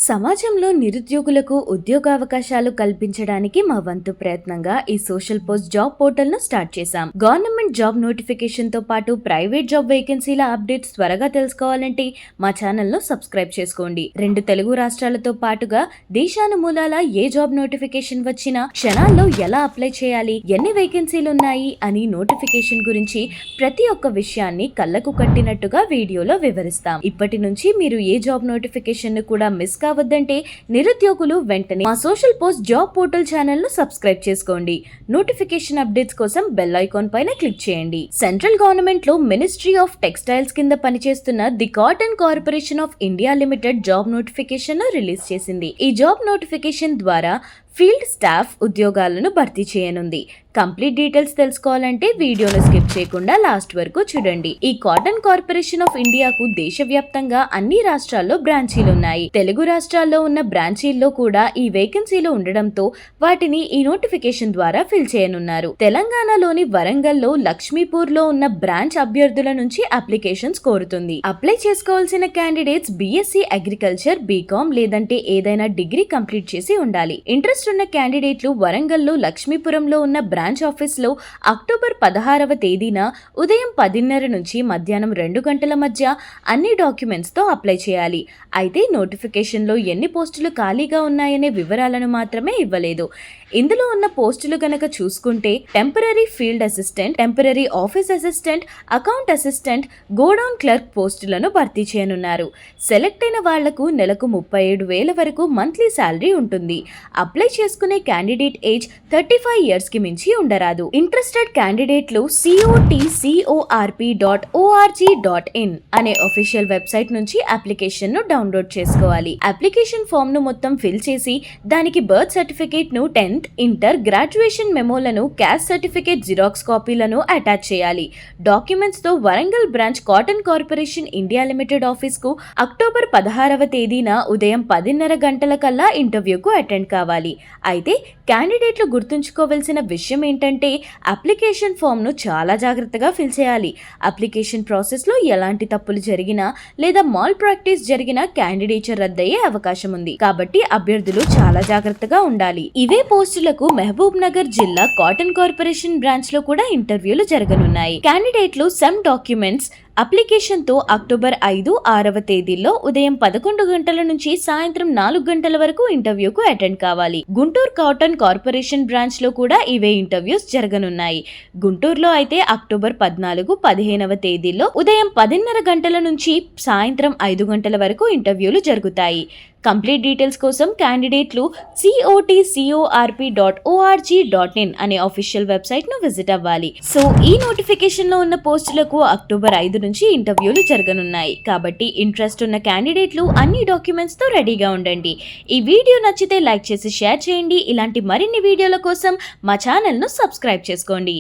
సమాజంలో నిరుద్యోగులకు ఉద్యోగావకాశాలు కల్పించడానికి మా వంతు ప్రయత్నంగా ఈ సోషల్ పోస్ట్ జాబ్ పోర్టల్ ను స్టార్ట్ చేశాం. గవర్నమెంట్ జాబ్ నోటిఫికేషన్ తో పాటు ప్రైవేట్ జాబ్ వేకెన్సీల అప్డేట్స్ త్వరగా తెలుసుకోవాలంటే మా ఛానల్ ను సబ్స్క్రైబ్ చేసుకోండి. 2 తెలుగు రాష్ట్రాలతో పాటుగా దేశానుమూలాల ఏ జాబ్ నోటిఫికేషన్ వచ్చినా క్షణాల్లో ఎలా అప్లై చేయాలి, ఎన్ని వేకెన్సీలు ఉన్నాయి అని నోటిఫికేషన్ గురించి ప్రతి ఒక్క విషయాన్ని కళ్ళకు కట్టినట్టుగా వీడియోలో వివరిస్తాం. ఇప్పటి నుంచి మీరు ఏ జాబ్ నోటిఫికేషన్ ను కూడా మిస్ కావద్దంటే నిరుద్యోగులు వెంటనే మా social post job portal channel ను సబ్స్క్రైబ్ చేసుకోండి. నోటిఫికేషన్ అప్డేట్స్ కోసం బెల్ ఐకాన్ పైన క్లిక్ చేయండి. సెంట్రల్ గవర్నమెంట్ లో మినిస్ట్రీ ఆఫ్ టెక్స్టైల్స్ కింద పనిచేస్తున్న the cotton corporation of India limited job notification ను రిలీజ్ చేసింది. ఈ జాబ్ నోటిఫికేషన్ ద్వారా ఫీల్డ్ స్టాఫ్ ఉద్యోగాలను భర్తీ చేయనుంది. కంప్లీట్ డీటెయిల్స్ తెలుసుకోవాలంటే వీడియోను స్కిప్ చేయకుండా లాస్ట్ వరకు చూడండి. ఈ కాటన్ కార్పొరేషన్ ఆఫ్ ఇండియాకు దేశవ్యాప్తంగా అన్ని రాష్ట్రాల్లో బ్రాంచీలు ఉన్నాయి. తెలుగు రాష్ట్రాల్లో ఉన్న బ్రాంచీల్లో కూడా ఈ వేకెన్సీలు ఉండడంతో వాటిని ఈ నోటిఫికేషన్ ద్వారా ఫిల్ చేయనున్నారు. తెలంగాణలోని వరంగల్లో లక్ష్మీపూర్ లో ఉన్న బ్రాంచ్ అభ్యర్థుల నుంచి అప్లికేషన్స్ కోరుతుంది. అప్లై చేసుకోవాల్సిన క్యాండిడేట్స్ బీఎస్సీ అగ్రికల్చర్, బీకామ్ లేదంటే ఏదైనా డిగ్రీ కంప్లీట్ చేసి ఉండాలి. ఇంట్రెస్ట్ ఉన్న క్యాండిడేట్లు వరంగల్లో లక్ష్మీపురంలో ఉన్న బ్రాంచ్ ఆఫీస్ లో అక్టోబర్ 16వ తేదీన ఉదయం 10:30 నుంచి మధ్యాహ్నం 2 గంటల మధ్య అన్ని డాక్యుమెంట్స్ తో అప్లై చేయాలి. అయితే నోటిఫికేషన్ లో ఎన్ని పోస్టులు ఖాళీగా ఉన్నాయనే వివరాలను మాత్రమే ఇవ్వలేదు. ఇందులో ఉన్న పోస్టులు గనక చూసుకుంటే temporary field assistant, temporary office assistant, account assistant, godown clerk పోస్టులను భర్తీ చేయనున్నారు. సెలెక్ట్ అయిన వాళ్లకు నెలకు 37,000 వరకు మంత్లీ శాలరీ ఉంటుంది. అప్లై చేసుకునే క్యాండిడేట్ ఏజ్ 35 ఇయర్స్ కి మించి ఉండరాదు. ఇంట్రెస్టెడ్ క్యాండిడేట్లు cotcorp.org.in అనే అఫీషియల్ వెబ్సైట్ నుంచి అప్లికేషన్ ను డౌన్లోడ్ చేసుకోవాలి. అప్లికేషన్ ఫామ్ ను మొత్తం ఫిల్ చేసి దానికి బర్త్ సర్టిఫికేట్ ను, 10th, ఇంటర్, గ్రాడ్యుయేషన్ మెమోలను, క్యాస్ట్ సర్టిఫికేట్ జిరాక్స్ కాపీలను అటాచ్ చేయాలి. డాక్యుమెంట్స్ తో Warangal branch cotton corporation India limited office కు అక్టోబర్ 16వ తేదీన ఉదయం 10:30 గంటల కల్లా ఇంటర్వ్యూకు అటెండ్ కావాలి. అయితే క్యాండిడేట్లు గుర్తుంచుకోవాల్సిన విషయం ఏంటంటే అప్లికేషన్ ఫామ్ ను చాలా జాగ్రత్తగా ఫిల్ చేయాలి. అప్లికేషన్ ప్రాసెస్ లో ఎలాంటి తప్పులు జరిగినా లేదా మాల్ ప్రాక్టీస్ జరిగినా క్యాండిడేచర్ రద్దయ్యే అవకాశం ఉంది. కాబట్టి అభ్యర్థులు చాలా జాగ్రత్తగా ఉండాలి. ఇవే పోస్టులకు మహబూబ్ నగర్ జిల్లా కాటన్ కార్పొరేషన్ బ్రాంచ్ లో కూడా ఇంటర్వ్యూలు జరగనున్నాయి. క్యాండిడేట్లు సమ్ డాక్యుమెంట్స్ అప్లికేషన్ తో అక్టోబర్ 5, 6వ తేదీల్లో ఉదయం 11 గంటల నుంచి సాయంత్రం 4 గంటల వరకు ఇంటర్వ్యూకు అటెండ్ కావాలి. గుంటూరు కాటన్ కార్పొరేషన్ బ్రాంచ్ లో కూడా ఇవే ఇంటర్వ్యూస్ జరగనున్నాయి. గుంటూరులో అయితే అక్టోబర్ 14, 15వ తేదీల్లో ఉదయం 10:30 గంటల నుంచి సాయంత్రం 5 గంటల వరకు ఇంటర్వ్యూలు జరుగుతాయి. కంప్లీట్ డీటెయిల్స్ కోసం క్యాండిడేట్లు cotcorp.org.in అనే అఫీషియల్ వెబ్సైట్ ను విజిట్ అవ్వాలి. సో ఈ నోటిఫికేషన్ లో ఉన్న పోస్టులకు అక్టోబర్ 5 నుంచి ఇంటర్వ్యూలు జరగనున్నాయి. కాబట్టి ఇంట్రెస్ట్ ఉన్న క్యాండిడేట్లు అన్ని డాక్యుమెంట్స్ తో రెడీగా ఉండండి. ఈ వీడియో నచ్చితే లైక్ చేసి షేర్ చేయండి. ఇలాంటి మరిన్ని వీడియోల కోసం మా ఛానల్ ను సబ్స్క్రైబ్ చేసుకోండి.